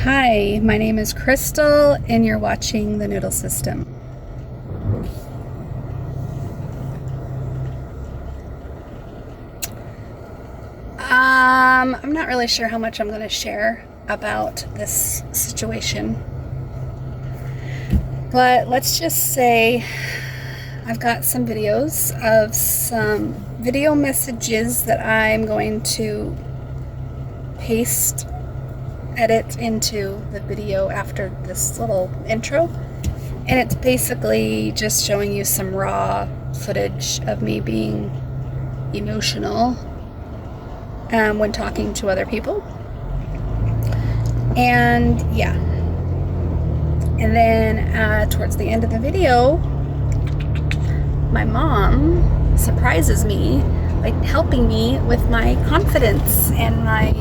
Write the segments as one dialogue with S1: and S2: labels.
S1: Hi, my name is Crystal, and you're watching the Noodle System. I'm not really sure how much I'm going to share about this situation, but let's just say I've got some videos of some video messages that I'm going to edit into the video after this little intro, and it's basically just showing you some raw footage of me being emotional when talking to other people. And yeah, and then towards the end of the video, my mom surprises me by helping me with my confidence and my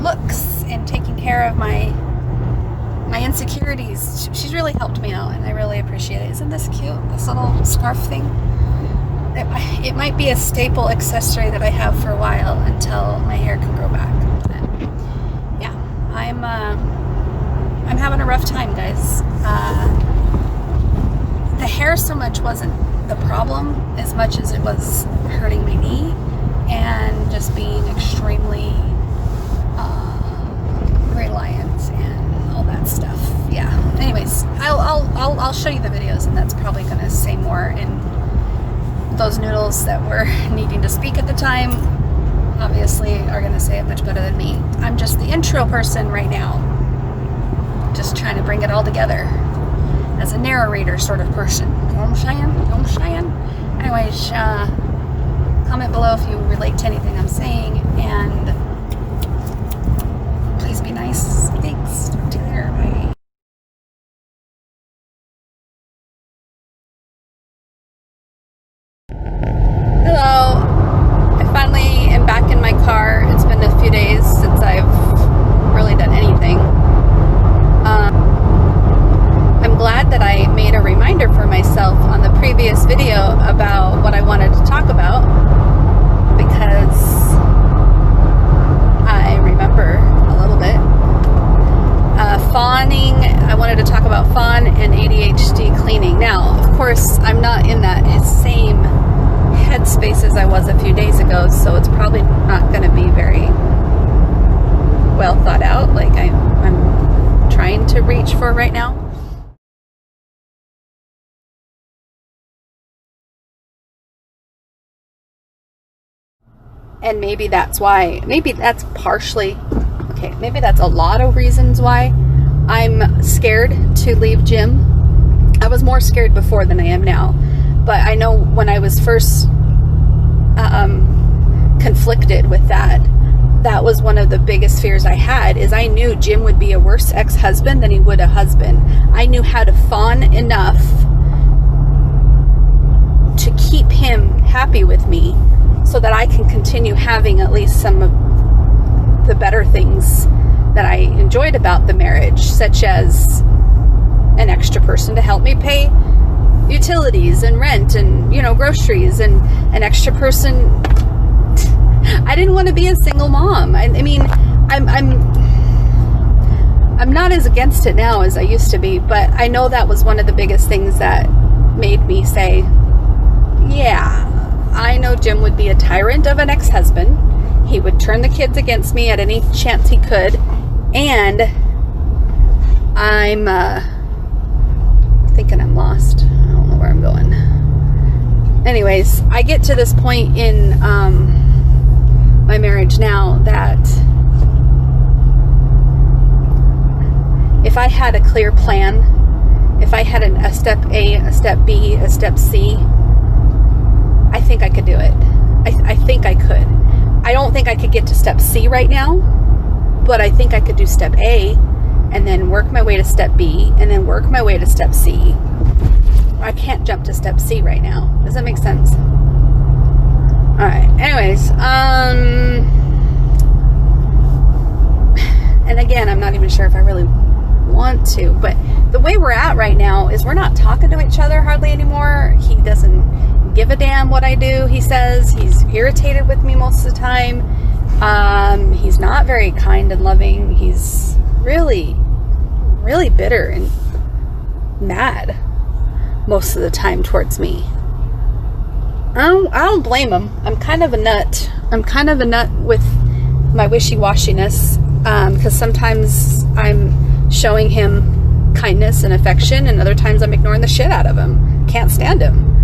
S1: looks and taking care of my insecurities. She's really helped me out, and I really appreciate it. Isn't this cute, this little scarf thing? It might be a staple accessory that I have for a while until my hair can grow back. But yeah, I'm having a rough time, guys. The hair so much wasn't the problem as much as it was hurting my knee and just being extremely reliant and all that stuff. Yeah. Anyways, I'll show you the videos, and that's probably going to say more. And those noodles that were needing to speak at the time obviously are going to say it much better than me. I'm just the intro person right now, just trying to bring it all together as a narrator sort of person. You know what I'm saying? Anyways, comment below if you relate to anything I'm saying, and please be nice. Thanks. Talk to you later. Bye. Hello. I finally am back in my car. It's been a few days since I've really done anything. I'm glad that I made a reminder for myself on the previous video about what I wanted to talk about, because I remember a little bit. Fawning, I wanted to talk about fawn and ADHD cleaning. Now, of course, I'm not in that same headspace as I was a few days ago, so it's probably not going to be very well thought out, like I'm trying to reach for right now. And maybe that's why, maybe that's partially, okay, maybe that's a lot of reasons why I'm scared to leave gym. I was more scared before than I am now, but I know when I was first conflicted with that, that was one of the biggest fears I had, is I knew Jim would be a worse ex-husband than he would a husband. I knew how to fawn enough to keep him happy with me so that I can continue having at least some of the better things that I enjoyed about the marriage, such as an extra person to help me pay utilities and rent and, groceries, and an extra person. I didn't want to be a single mom. I mean, I'm not as against it now as I used to be, but I know that was one of the biggest things that made me say, yeah, I know Jim would be a tyrant of an ex-husband. He would turn the kids against me at any chance he could, and I'm thinking I'm lost. I don't know where I'm going. Anyways, I get to this point in my marriage now that if I had a clear plan, if I had a step A, a step B, a step C, I think I could do it. I think I could. I don't think I could get to step C right now, but I think I could do step A and then work my way to step B and then work my way to step C. I can't jump to step C right now. Does that make sense? Alright, anyways, and again, I'm not even sure if I really want to, but the way we're at right now is we're not talking to each other hardly anymore. He doesn't give a damn what I do, he says. He's irritated with me most of the time. He's not very kind and loving. He's really really bitter and mad most of the time towards me. I don't blame him. I'm kind of a nut. I'm kind of a nut with my wishy-washiness, because sometimes I'm showing him kindness and affection, and other times I'm ignoring the shit out of him. Can't stand him.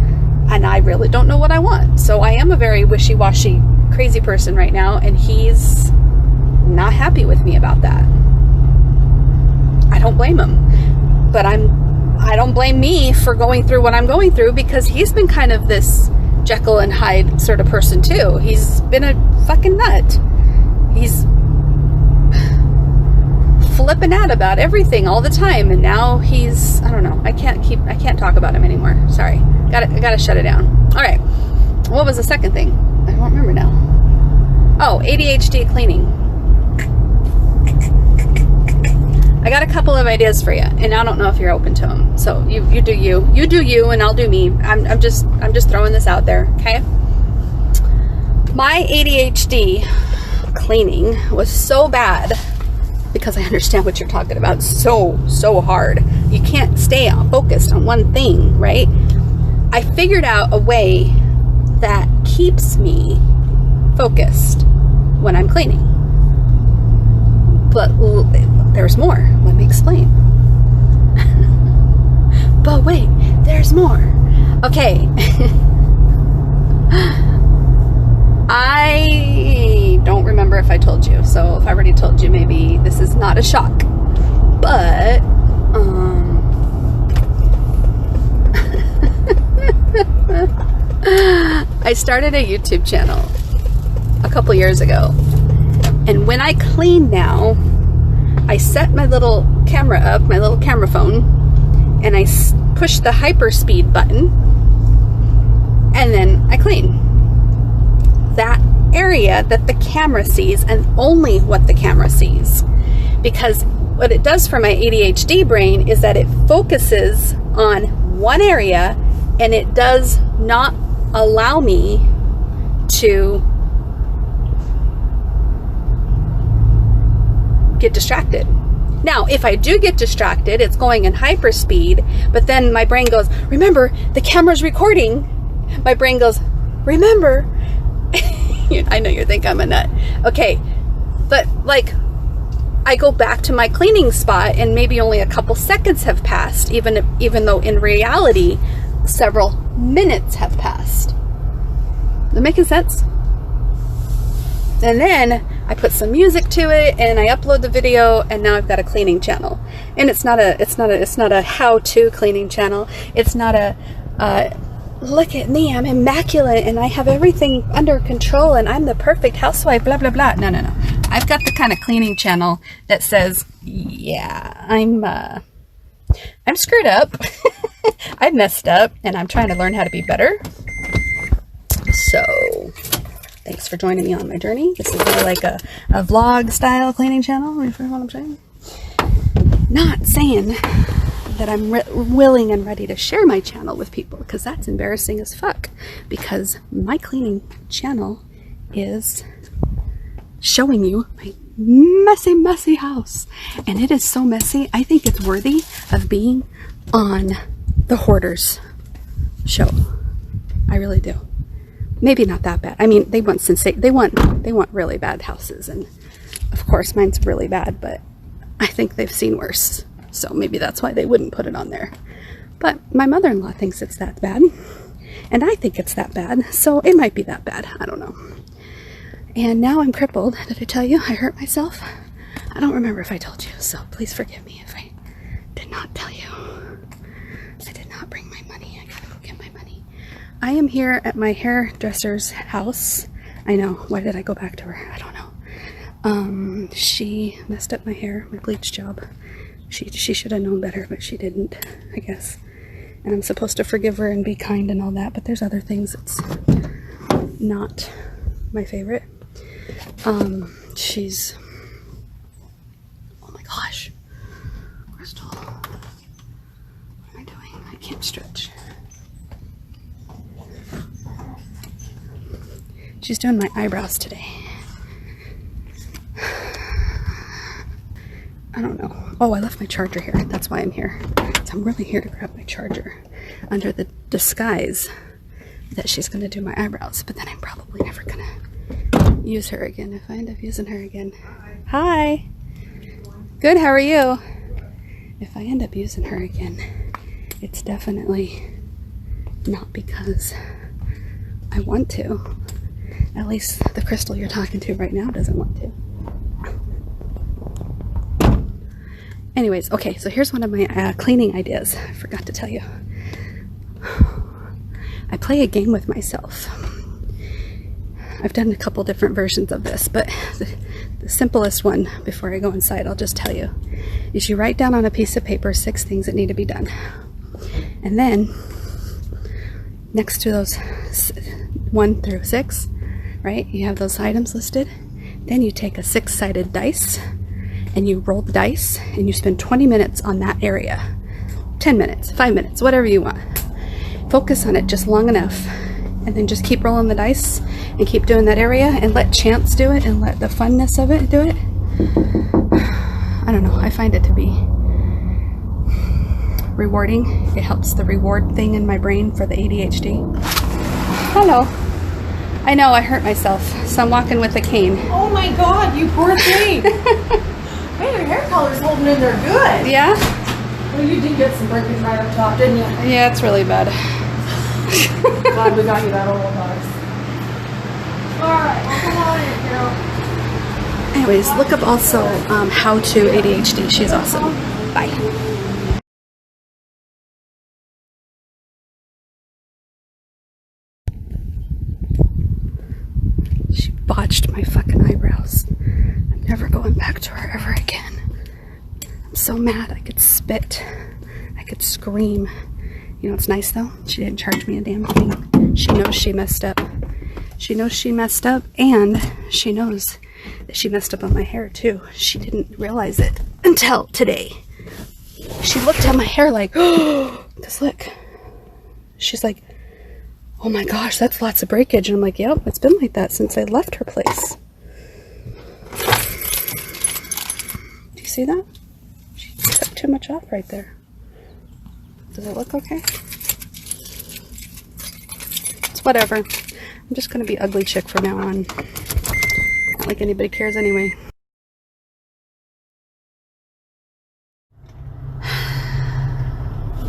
S1: And I really don't know what I want. So I am a very wishy-washy, crazy person right now, and he's not happy with me about that. I don't blame him. But I don't blame me for going through what I'm going through, because he's been kind of this Jekyll and Hyde sort of person too. He's been a fucking nut. He's flipping out about everything all the time, and now he's, I don't know, I can't talk about him anymore. Sorry. I gotta shut it down. Alright. What was the second thing? I don't remember now. Oh, ADHD cleaning. I got a couple of ideas for you, and I don't know if you're open to them. So you do you. You do you, and I'll do me. I'm just throwing this out there, okay? My ADHD cleaning was so bad, because I understand what you're talking about, so hard. You can't stay focused on one thing, right? I figured out a way that keeps me focused when I'm cleaning. But there's more. Let me explain. But wait, there's more. Okay. I don't remember if I told you. So if I already told you, maybe this is not a shock. But, I started a YouTube channel a couple years ago. And when I clean now, I set my little camera up, my little camera phone, and I push the hyperspeed button, and then I clean that area that the camera sees, and only what the camera sees. Because what it does for my ADHD brain is that it focuses on one area, and it does not allow me to get distracted. Now, if I do get distracted, it's going in hyperspeed, but then my brain goes, remember, the camera's recording. My brain goes, remember. I know you think I'm a nut. Okay, but like, I go back to my cleaning spot, and maybe only a couple seconds have passed, even though in reality, several minutes have passed. Is that making sense? And then I put some music to it, and I upload the video, and now I've got a cleaning channel. And it's not a how-to cleaning channel. It's not a look at me, I'm immaculate, and I have everything under control, and I'm the perfect housewife, blah blah blah. No. I've got the kind of cleaning channel that says, yeah, I'm screwed up. I've messed up, and I'm trying to learn how to be better. So thanks for joining me on my journey. This is more like a vlog style cleaning channel, if you know what I'm saying. Not saying that I'm willing and ready to share my channel with people, because that's embarrassing as fuck. Because my cleaning channel is showing you my messy house. And it is so messy, I think it's worthy of being on the Hoarders show. I really do. Maybe not that bad. I mean, they want really bad houses, and of course mine's really bad, but I think they've seen worse. So maybe that's why they wouldn't put it on there. But my mother-in-law thinks it's that bad, and I think it's that bad, so it might be that bad. I don't know. And now I'm crippled. Did I tell you I hurt myself? I don't remember if I told you, so please forgive me if I did not tell you. I did not bring my money. I gotta go get my money. I am here at my hairdresser's house. I know. Why did I go back to her? I don't know. She messed up my hair, my bleach job. She should have known better, but she didn't, I guess. And I'm supposed to forgive her and be kind and all that, but there's other things that's not my favorite. She's... Oh my gosh. Crystal. What am I doing? I can't stretch. She's doing my eyebrows today. I don't know. Oh, I left my charger here. That's why I'm here. So I'm really here to grab my charger under the disguise that she's going to do my eyebrows. But then I'm probably never going to use her again if I end up using her again. Hi. Good, how are you? If I end up using her again, it's definitely not because I want to. At least the crystal you're talking to right now doesn't want to. Anyways, okay, so here's one of my cleaning ideas. I forgot to tell you. I play a game with myself. I've done a couple different versions of this, but the simplest one, before I go inside, I'll just tell you, is you write down on a piece of paper 6 things that need to be done. And then, next to those 1 through 6, right, you have those items listed. Then you take a 6-sided dice, and you roll the dice, and you spend 20 minutes on that area. 10 minutes, 5 minutes, whatever you want. Focus on it just long enough, and then just keep rolling the dice, and keep doing that area, and let chance do it, and let the funness of it do it. I don't know, I find it to be rewarding. It helps the reward thing in my brain for the ADHD. Hello. I know, I hurt myself, so I'm walking with a cane.
S2: Oh my god, you poor thing! Hey, your hair color's holding in there good.
S1: Yeah?
S2: Well, you did get some breakage right up top, didn't you?
S1: Yeah, it's really bad.
S2: Glad we got you that old box. Alright, well, come on in, Carol.
S1: Anyways, look up also How to ADHD. She's awesome. Bye. She botched my fucking eyebrows. I'm never going back to her ever again. I'm so mad. I could spit. I could scream. You know what's nice though? She didn't charge me a damn thing. She knows she messed up. She knows she messed up, and she knows that she messed up on my hair too. She didn't realize it until today. She looked at my hair like, oh, just look. She's like, oh my gosh, that's lots of breakage. And I'm like, yep, it's been like that since I left her place. Do you see that? She took too much off right there. Does it look okay? It's whatever. I'm just gonna be ugly chick from now on. Not like anybody cares anyway.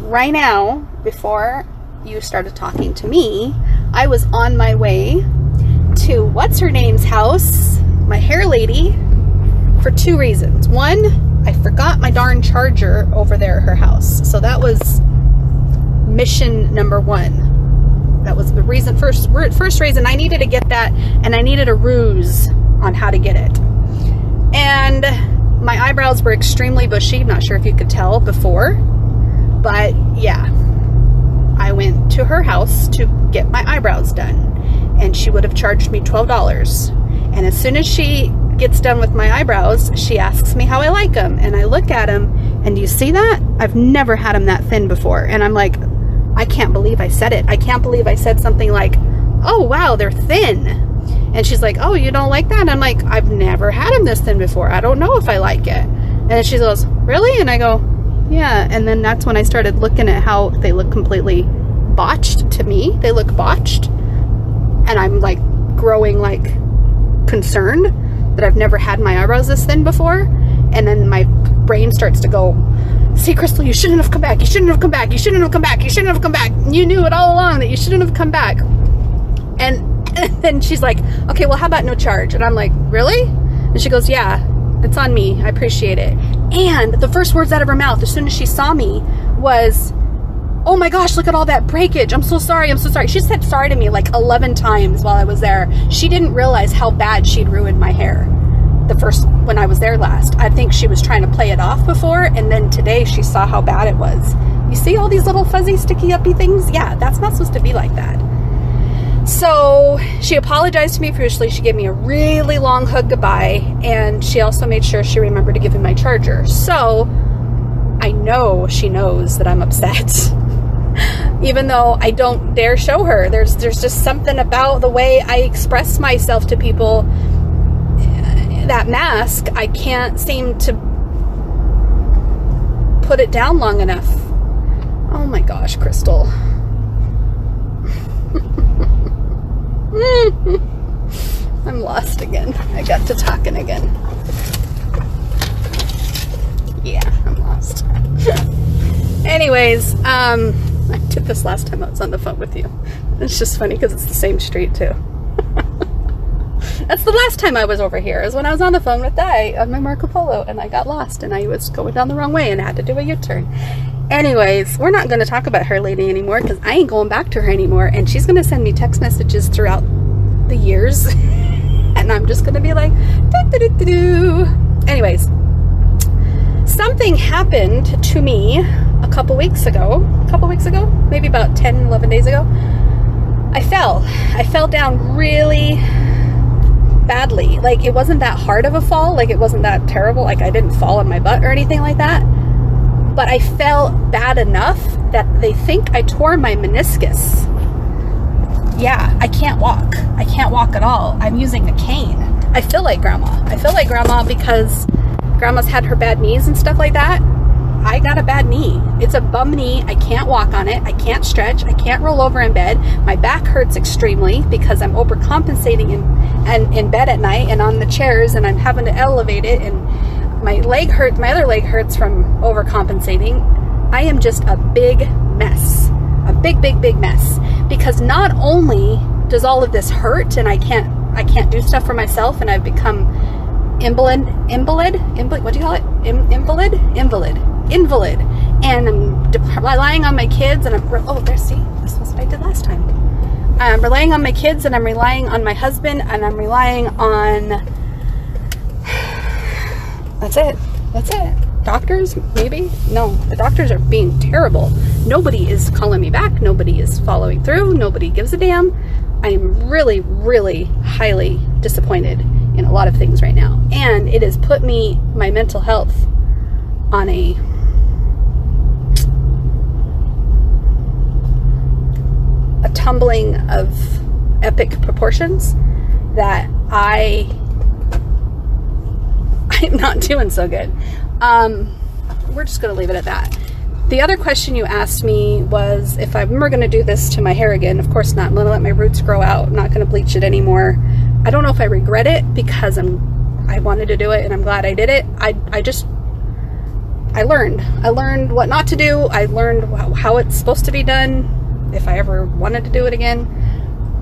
S1: Right now, before you started talking to me, I was on my way to what's-her-name's house, my hair lady, for 2 reasons. One, I forgot my darn charger over there at her house. So that was mission number 1. That was the reason, first reason I needed to get that, and I needed a ruse on how to get it. And my eyebrows were extremely bushy. Not sure if you could tell before, but yeah. I went to her house to get my eyebrows done, and she would have charged me $12. And as soon as she gets done with my eyebrows, she asks me how I like them, and I look at them, and do you see that? I've never had them that thin before, and I'm like, I can't believe I said it. I can't believe I said something like, oh wow, they're thin. And she's like, oh, you don't like that? And I'm like, I've never had them this thin before. I don't know if I like it. And then she goes, really? And I go, yeah. And then that's when I started looking at how they look completely botched to me. They look botched. And I'm like growing like concerned that I've never had my eyebrows this thin before. And then my brain starts to go, see, Crystal, you shouldn't have come back. You shouldn't have come back. You shouldn't have come back. You shouldn't have come back. You knew it all along that you shouldn't have come back. And then she's like, okay, well, how about no charge? And I'm like, really? And she goes, yeah, it's on me. I appreciate it. And the first words out of her mouth as soon as she saw me was, oh my gosh, look at all that breakage. I'm so sorry. I'm so sorry. She said sorry to me like 11 times while I was there. She didn't realize how bad she'd ruined my hair when I was there last. I think she was trying to play it off before, and then today she saw how bad it was. You see all these little fuzzy sticky uppy things? Yeah, that's not supposed to be like that. So she apologized to me profusely. She gave me a really long hug goodbye, and she also made sure she remembered to give me my charger. So I know she knows that I'm upset. Even though I don't dare show her. There's just something about the way I express myself to people. That mask, I can't seem to put it down long enough. Oh my gosh, Crystal. I'm lost again. I got to talking again. Yeah, I'm lost. Anyways, I did this last time I was on the phone with you. It's just funny because it's the same street too. That's the last time I was over here, is when I was on the phone with Di on my Marco Polo and I got lost and I was going down the wrong way and I had to do a U-turn. Anyways, we're not going to talk about her lady anymore because I ain't going back to her anymore, and she's going to send me text messages throughout the years and I'm just going to be like, doo-doo-doo-doo. Anyways, something happened to me a couple weeks ago, maybe about 10, 11 days ago. I fell down really badly. Like, it wasn't that hard of a fall, like it wasn't that terrible, like I didn't fall on my butt or anything like that, but I fell bad enough that they think I tore my meniscus. Yeah, I can't walk at all. I'm using a cane. I feel like grandma because grandma's had her bad knees and stuff like that. I got a bad knee. It's a bum knee. I can't walk on it. I can't stretch. I can't roll over in bed. My back hurts extremely because I'm overcompensating in bed at night and on the chairs, and I'm having to elevate it, and my leg hurts. My other leg hurts from overcompensating. I am just a big mess. A big mess. Because not only does all of this hurt and I can't do stuff for myself, and I've become invalid, what do you call it? Invalid. And I'm relying on my kids, and this was what I did last time. I'm relying on my kids, and I'm relying on my husband, and I'm relying on, that's it. Doctors, maybe? No, the doctors are being terrible. Nobody is calling me back. Nobody is following through. Nobody gives a damn. I am really, really highly disappointed in a lot of things right now. And it has put my mental health on a tumbling of epic proportions that I'm not doing so good. We're just going to leave it at that. The other question you asked me was if I'm ever going to do this to my hair again. Of course not. I'm going to let my roots grow out. I'm not going to bleach it anymore. I don't know if I regret it because I wanted to do it and I'm glad I did it. I learned what not to do. I learned how it's supposed to be done if I ever wanted to do it again.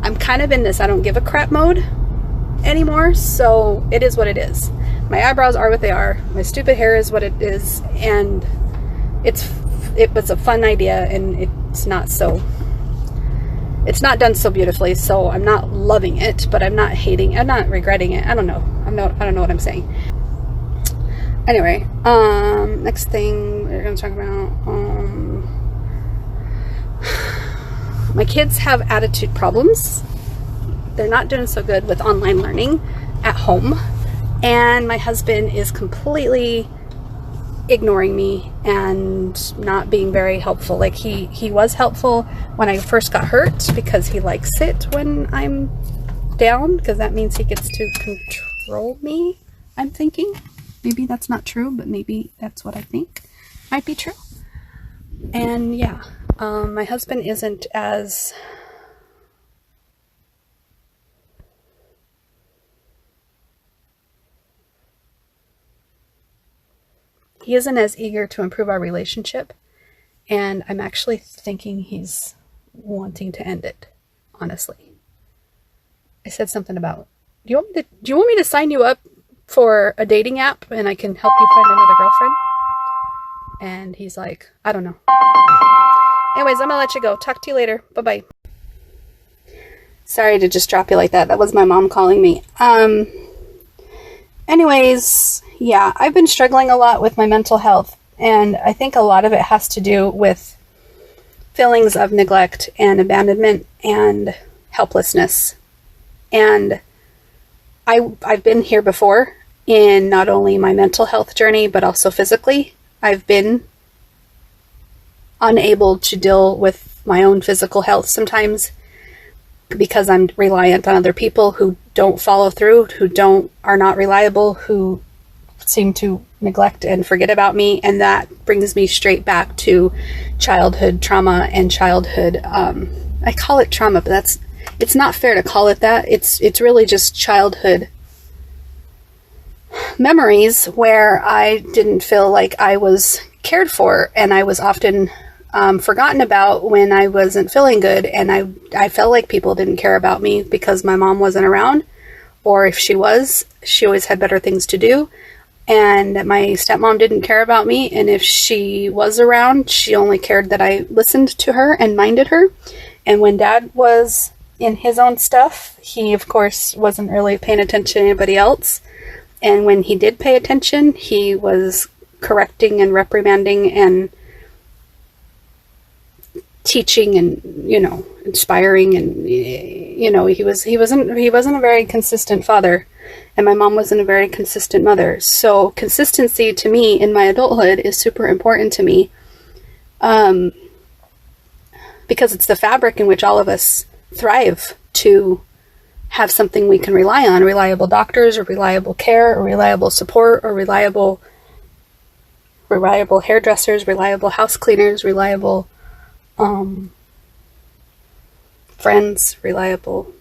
S1: I'm kind of in this I don't give a crap mode anymore, so it is what it is. My eyebrows are what they are. My stupid hair is what it is, and it was a fun idea, and it's not done so beautifully, so I'm not loving it, but I'm not hating, I'm not regretting it. I don't know. I don't know what I'm saying. Anyway, next thing we're going to talk about, my kids have attitude problems. They're not doing so good with online learning at home, and my husband is completely ignoring me and not being very helpful. Like he was helpful when I first got hurt because he likes it when I'm down, because that means he gets to control me, I'm thinking. Maybe that's not true, but maybe that's what I think might be true. And yeah, my husband isn't as eager to improve our relationship, and I'm actually thinking he's wanting to end it, honestly. I said something about, do you want me to sign you up for a dating app and I can help you find another girlfriend? And he's like, I don't know. Anyways, I'm gonna let you go. Talk to you later. Bye-bye. Sorry to just drop you like that. That was my mom calling me. Anyways, yeah, I've been struggling a lot with my mental health, and I think a lot of it has to do with feelings of neglect and abandonment and helplessness. And I've been here before in not only my mental health journey, but also physically. I've been unable to deal with my own physical health sometimes because I'm reliant on other people who don't follow through, who are not reliable, who seem to neglect and forget about me, and that brings me straight back to childhood trauma and childhood, I call it trauma, but it's not fair to call it that. It's really just childhood memories where I didn't feel like I was cared for, and I was often forgotten about when I wasn't feeling good, and I felt like people didn't care about me because my mom wasn't around, or if she was, she always had better things to do, and my stepmom didn't care about me, and if she was around, she only cared that I listened to her and minded her. And when Dad was in his own stuff, he of course wasn't really paying attention to anybody else, and when he did pay attention, he was correcting and reprimanding and teaching and, you know, inspiring, and, you know, he wasn't a very consistent father, and my mom wasn't a very consistent mother. So consistency to me in my adulthood is super important to me, because it's the fabric in which all of us thrive, to have something we can rely on, reliable doctors, or reliable care, or reliable support, or reliable hairdressers, reliable house cleaners, reliable friends, reliable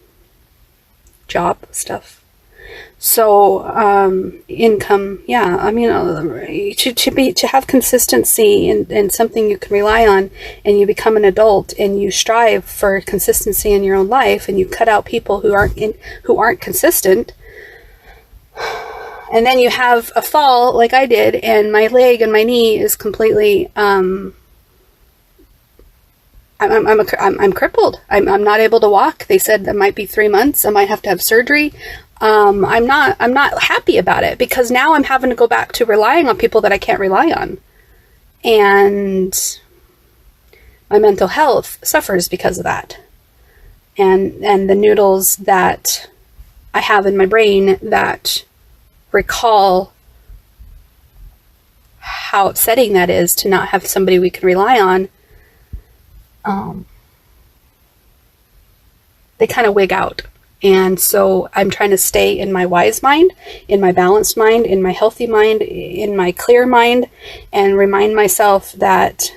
S1: job stuff. So income, yeah, I mean, to have consistency in something you can rely on, and you become an adult and you strive for consistency in your own life, and you cut out people who aren't consistent, and then you have a fall like I did, and my leg and my knee is completely I'm crippled. I'm not able to walk. They said that might be 3 months. I might have to have surgery. I'm not happy about it, because now I'm having to go back to relying on people that I can't rely on. And my mental health suffers because of that. And the noodles that I have in my brain that recall how upsetting that is to not have somebody we can rely on, they kind of wig out. And so I'm trying to stay in my wise mind, in my balanced mind, in my healthy mind, in my clear mind, and remind myself that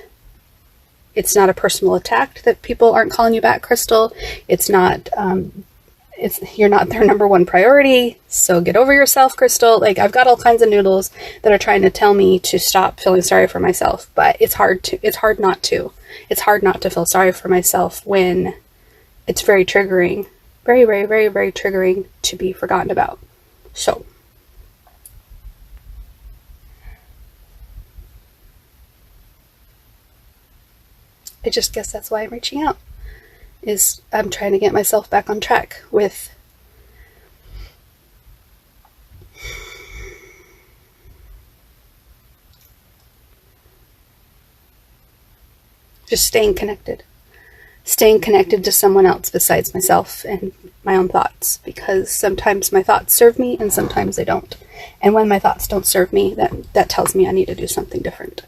S1: it's not a personal attack that people aren't calling you back, Crystal. It's not, you're not their number one priority. So get over yourself, Crystal. Like, I've got all kinds of noodles that are trying to tell me to stop feeling sorry for myself, but it's hard not to. It's hard not to feel sorry for myself when it's very triggering. Very, very, very, very triggering to be forgotten about. So, I just guess that's why I'm reaching out. I'm trying to get myself back on track with just staying connected to someone else besides myself and my own thoughts, because sometimes my thoughts serve me and sometimes they don't. And when my thoughts don't serve me, that tells me I need to do something different.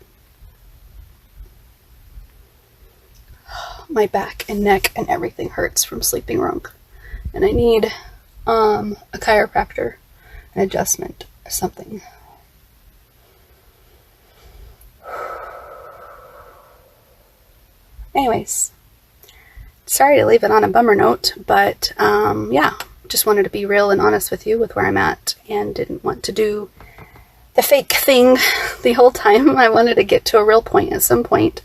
S1: My back and neck and everything hurts from sleeping wrong, and I need a chiropractor, an adjustment or something. Anyways, sorry to leave it on a bummer note, but yeah, just wanted to be real and honest with you with where I'm at, and didn't want to do the fake thing the whole time. I wanted to get to a real point at some point.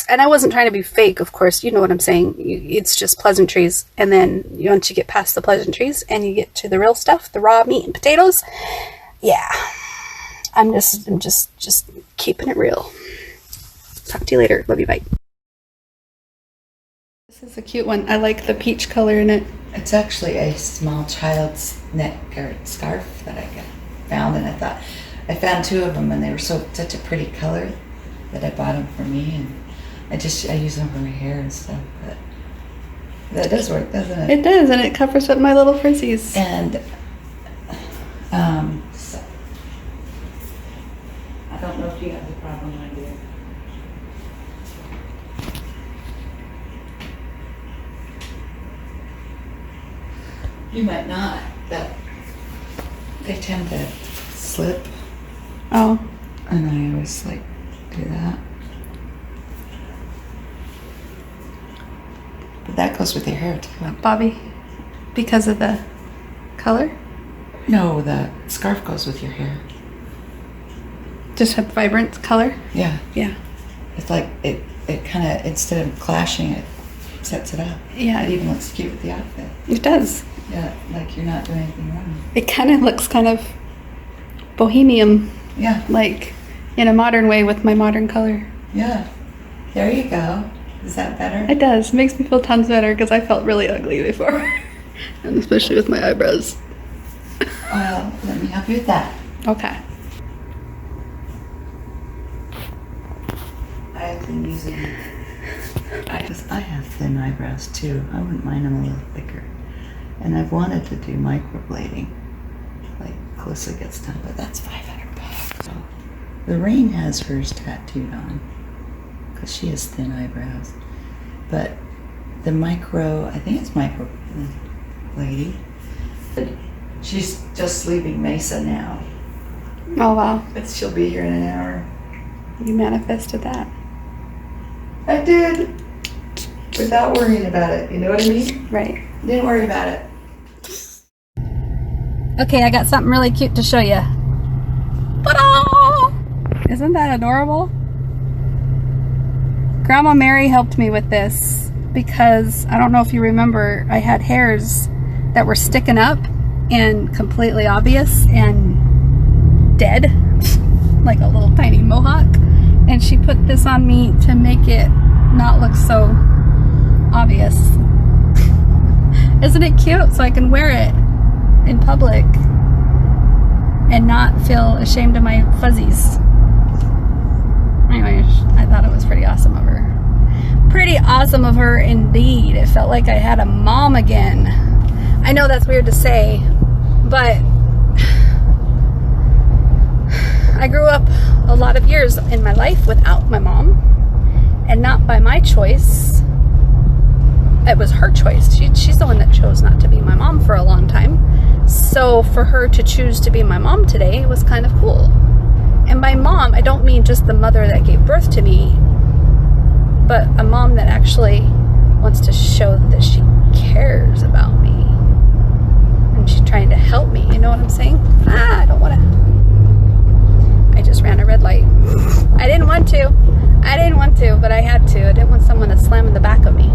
S1: And I wasn't trying to be fake, of course, you know what I'm saying. It's just pleasantries, and then once you get past the pleasantries and you get to the real stuff, the raw meat and potatoes, yeah, I'm just keeping it real. Talk to you later. Love you, bye. This is a cute one. I like the peach color in it.
S3: It's actually a small child's neck or scarf that I found, and I found two of them, and they were such a pretty color that I bought them for me, and I use them for my hair and stuff. But that does work, doesn't it?
S1: It does, and it covers up my little frizzies.
S3: And so, I don't know if you have the problem I do. You might not, but they tend to slip
S1: Oh.
S3: And I always like do that. But that goes with your hair too.
S1: Bobby, because of the color?
S3: No, the scarf goes with your hair.
S1: Just a vibrant color?
S3: Yeah.
S1: Yeah.
S3: It's like it kind of, instead of clashing, it sets it up.
S1: Yeah.
S3: It even looks cute with the outfit.
S1: It does.
S3: Yeah, like you're not doing anything wrong.
S1: It kind of looks kind of bohemian,
S3: Yeah.
S1: like in a modern way with my modern color.
S3: Yeah. There you go. Is that better?
S1: It does. Makes me feel tons better because I felt really ugly before. And especially with my eyebrows.
S3: Well, let me help you with that.
S1: Okay.
S3: I've been using, I have thin eyebrows too. I wouldn't mind them a little thicker. And I've wanted to do microblading, like Alyssa gets done, but that's $500. So the Rain has hers tattooed on because she has thin eyebrows. But the I think it's microblading. She's just leaving Mesa now,
S1: Oh, wow.
S3: but she'll be here in an hour.
S1: You manifested that.
S3: I did, without worrying about it. You know what I mean?
S1: Right.
S3: Didn't worry about it.
S1: Okay, I got something really cute to show you. Ta-da! Isn't that adorable? Grandma Mary helped me with this because I don't know if you remember, I had hairs that were sticking up and completely obvious and dead, like a little tiny mohawk. And she put this on me to make it not look so obvious. Isn't it cute? So I can wear it in public and not feel ashamed of my fuzzies. Anyways, I thought it was pretty awesome of her. Pretty awesome of her indeed. It felt like I had a mom again. I know that's weird to say, but I grew up a lot of years in my life without my mom, and not by my choice. It was her choice. She's the one that chose not to be my mom for a long time. So for her to choose to be my mom today was kind of cool. And by mom, I don't mean just the mother that gave birth to me, but a mom that actually wants to show that she cares about me. And she's trying to help me. You know what I'm saying? I don't want to. I just ran a red light. I didn't want to, but I had to. I didn't want someone to slam in the back of me.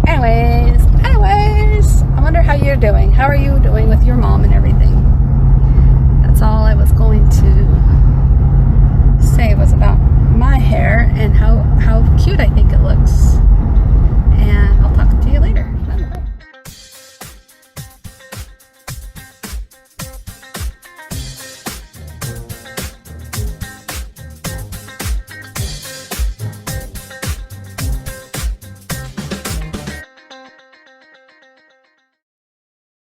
S1: Anyways, I wonder how you're doing. How are you doing with your mom and everything? That's all I was going to